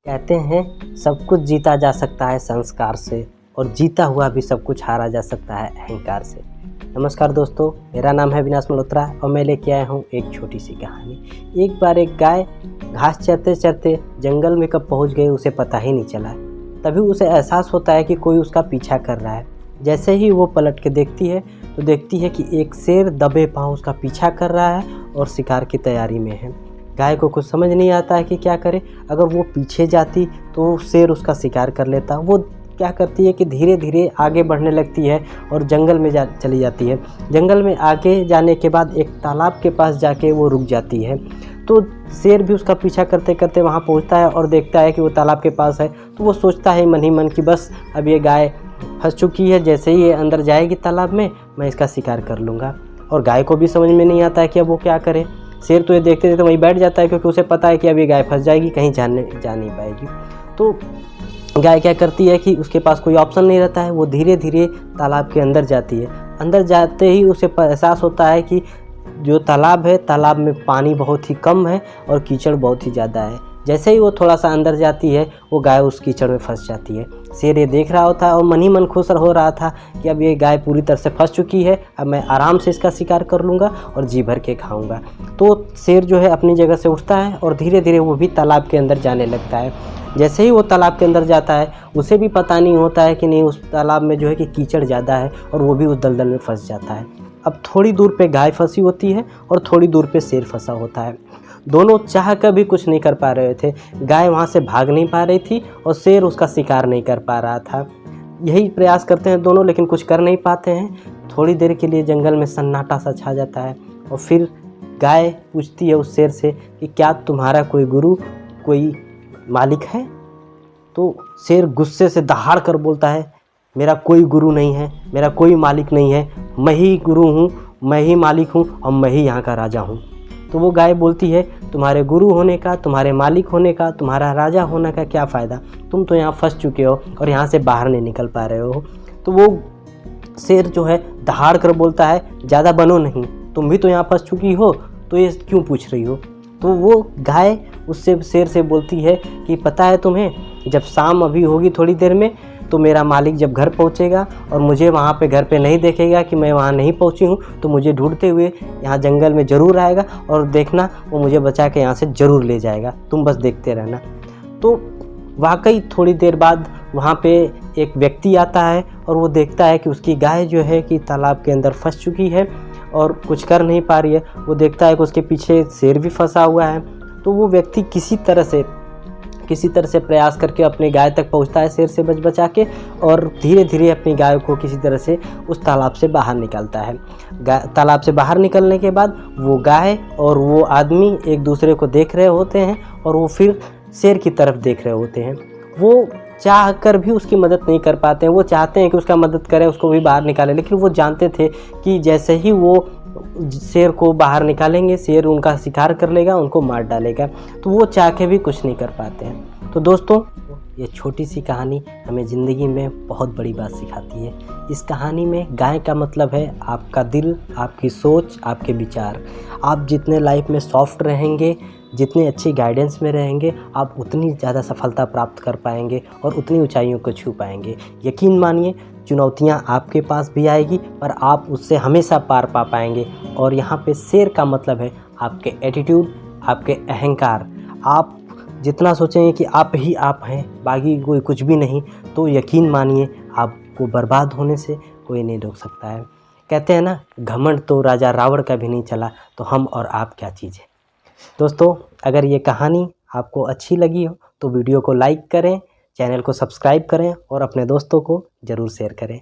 कहते हैं सब कुछ जीता जा सकता है संस्कार से और जीता हुआ भी सब कुछ हारा जा सकता है अहंकार से। नमस्कार दोस्तों, मेरा नाम है विनाश मल्होत्रा और मैं लेके आया हूँ एक छोटी सी कहानी। एक बार एक गाय घास चरते चरते जंगल में कब पहुँच गई उसे पता ही नहीं चला। तभी उसे एहसास होता है कि कोई उसका पीछा कर रहा है। जैसे ही वो पलट के देखती है तो देखती है कि एक शेर दबे पाँव उसका पीछा कर रहा है और शिकार की तैयारी में है। गाय को कुछ समझ नहीं आता है कि क्या करे। अगर वो पीछे जाती तो शेर उसका शिकार कर लेता। वो क्या करती है कि धीरे धीरे आगे बढ़ने लगती है और जंगल में चली जाती है। जंगल में आगे जाने के बाद एक तालाब के पास जाके वो रुक जाती है। तो शेर भी उसका पीछा करते करते वहाँ पहुँचता है और देखता है कि वो तालाब के पास है। तो वो सोचता है मन ही मन कि बस अब ये गाय फंस चुकी है, जैसे ही ये अंदर जाएगी तालाब में मैं इसका शिकार कर लूँगा। और गाय को भी समझ में नहीं आता है कि अब वो क्या करे। शेर तो ये देखते देखते वहीं बैठ जाता है क्योंकि उसे पता है कि अब ये गाय फंस जाएगी, कहीं जा नहीं पाएगी। तो गाय क्या करती है कि उसके पास कोई ऑप्शन नहीं रहता है। वो धीरे धीरे तालाब के अंदर जाती है। अंदर जाते ही उसे एहसास होता है कि जो तालाब है, तालाब में पानी बहुत ही कम है और कीचड़ बहुत ही ज़्यादा है। जैसे ही वो थोड़ा सा अंदर जाती है वो गाय उस कीचड़ में फंस जाती है। शेर ये देख रहा होता है और मन ही मन खुश हो रहा था कि अब ये गाय पूरी तरह से फंस चुकी है, अब मैं आराम से इसका शिकार कर लूँगा और जी भर के खाऊँगा। तो शेर जो है अपनी जगह से उठता है और धीरे धीरे वो भी तालाब के अंदर जाने लगता है। जैसे ही वो तालाब के अंदर जाता है उसे भी पता नहीं होता है कि नहीं उस तालाब में जो है कि कीचड़ ज़्यादा है और वो भी उस दलदल में फंस जाता है। अब थोड़ी दूर पे गाय फंसी होती है और थोड़ी दूर पे शेर फंसा होता है। दोनों चाह कर भी कुछ नहीं कर पा रहे थे। गाय वहाँ से भाग नहीं पा रही थी और शेर उसका शिकार नहीं कर पा रहा था। यही प्रयास करते हैं दोनों, लेकिन कुछ कर नहीं पाते हैं। थोड़ी देर के लिए जंगल में सन्नाटा सा छा जाता है और फिर गाय पूछती है उस शेर से कि क्या तुम्हारा कोई गुरु, कोई मालिक है? तो शेर गुस्से से दहाड़ कर बोलता है, मेरा कोई गुरु नहीं है, मेरा कोई मालिक नहीं है, मैं ही गुरु हूँ, मैं ही मालिक हूँ और मैं ही यहाँ का राजा हूँ। तो वो गाय बोलती है, तुम्हारे गुरु होने का, तुम्हारे मालिक होने का, तुम्हारा राजा होने का क्या फ़ायदा? तुम तो यहाँ फंस चुके हो और यहाँ से बाहर नहीं निकल पा रहे हो। तो वो शेर जो है दहाड़ कर बोलता है, ज़्यादा बनो नहीं, तुम भी तो यहाँ फंस चुकी हो, तो ये क्यों पूछ रही हो? तो वो गाय उससे शेर से बोलती है कि पता है तुम्हें, जब शाम अभी होगी थोड़ी देर में तो मेरा मालिक जब घर पहुंचेगा और मुझे वहाँ पे घर पे नहीं देखेगा कि मैं वहाँ नहीं पहुँची हूँ, तो मुझे ढूंढते हुए यहाँ जंगल में ज़रूर आएगा और देखना वो मुझे बचा के यहाँ से ज़रूर ले जाएगा, तुम बस देखते रहना। तो वाकई थोड़ी देर बाद वहाँ पे एक व्यक्ति आता है और वो देखता है कि उसकी गाय जो है कि तालाब के अंदर फंस चुकी है और कुछ कर नहीं पा रही है। वो देखता है कि उसके पीछे शेर भी फंसा हुआ है। तो वो व्यक्ति किसी तरह से प्रयास करके अपनी गाय तक पहुंचता है शेर से बचा के और धीरे धीरे अपनी गाय को किसी तरह से उस तालाब से बाहर निकालता है। तालाब से बाहर निकलने के बाद वो गाय और वो आदमी एक दूसरे को देख रहे होते हैं और वो फिर शेर की तरफ देख रहे होते हैं। वो चाह कर भी उसकी मदद नहीं कर पाते हैं। वो चाहते हैं कि उसका मदद करें, उसको भी बाहर निकालें, लेकिन वो जानते थे कि जैसे ही वो शेर को बाहर निकालेंगे शेर उनका शिकार कर लेगा, उनको मार डालेगा। तो वो चाह के भी कुछ नहीं कर पाते हैं। तो दोस्तों, ये छोटी सी कहानी हमें ज़िंदगी में बहुत बड़ी बात सिखाती है। इस कहानी में गाय का मतलब है आपका दिल, आपकी सोच, आपके विचार। आप जितने लाइफ में सॉफ्ट रहेंगे, जितने अच्छी गाइडेंस में रहेंगे, आप उतनी ज़्यादा सफलता प्राप्त कर पाएंगे और उतनी ऊंचाइयों को छू पाएंगे। यकीन मानिए, चुनौतियां आपके पास भी आएगी पर आप उससे हमेशा पार पा पाएंगे। और यहाँ पे शेर का मतलब है आपके एटीट्यूड, आपके अहंकार। आप जितना सोचेंगे कि आप ही आप हैं, बाकी कोई कुछ भी नहीं, तो यकीन मानिए आपको बर्बाद होने से कोई नहीं रोक सकता है। कहते हैं ना, घमंड तो राजा रावण का भी नहीं चला, तो हम और आप क्या चीज़ है। दोस्तों, अगर ये कहानी आपको अच्छी लगी हो तो वीडियो को लाइक करें, चैनल को सब्सक्राइब करें और अपने दोस्तों को ज़रूर शेयर करें।